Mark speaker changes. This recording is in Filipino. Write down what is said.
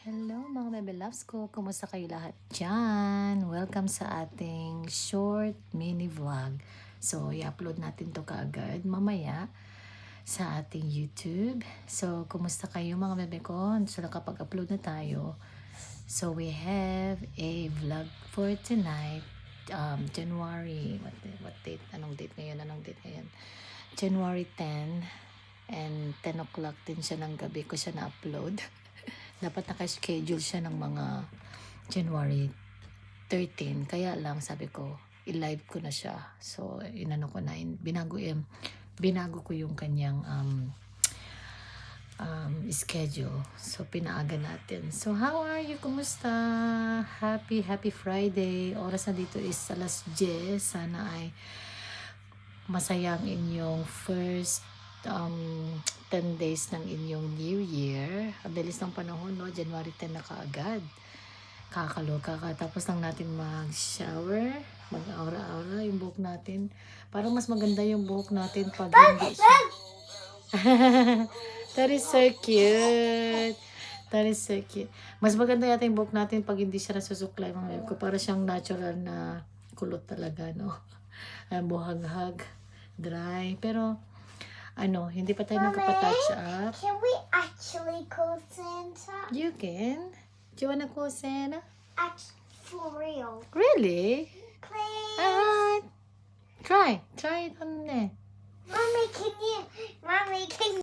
Speaker 1: Hello mga bebe loves ko, kumusta kayo lahat dyan? Welcome sa ating short mini vlog. So, i-upload natin to kaagad mamaya sa ating YouTube. So, kumusta kayo mga bebe ko? So, nakapag-upload na tayo. So, we have a vlog for tonight. January, what date? Anong date ngayon? January 10 and 10 o'clock din siya ng gabi ko siya na-upload. Dapat naka-schedule siya ng mga January 13. Kaya lang sabi ko, i-live ko na siya. So, inano ko na, binago ko yung kanyang schedule. So, pinaaga natin. So, how are you? Kumusta? Happy Friday. Oras na dito is alas 10. Sana ay masayang inyong first 10 days ng inyong New Year. Ang bilis ng panahon, no? January 10 na kaagad. Kakaloka ka. Tapos lang natin mag-shower, mag-aura-aura yung buhok natin. Parang mas maganda yung buhok natin pag hindi siya. That is so cute. That is so cute. Mas maganda yata yung buhok natin pag hindi siya nasusuklay. Mga ko, para siyang natural na kulot talaga, no? Buhaghag, dry. Pero, hindi pa tayo nagpa-touch up.
Speaker 2: Can we actually call Santa?
Speaker 1: You can. Do you wanna call Santa?
Speaker 2: For real.
Speaker 1: Really?
Speaker 2: Please.
Speaker 1: Try. Try it on there.
Speaker 2: Mommy, can you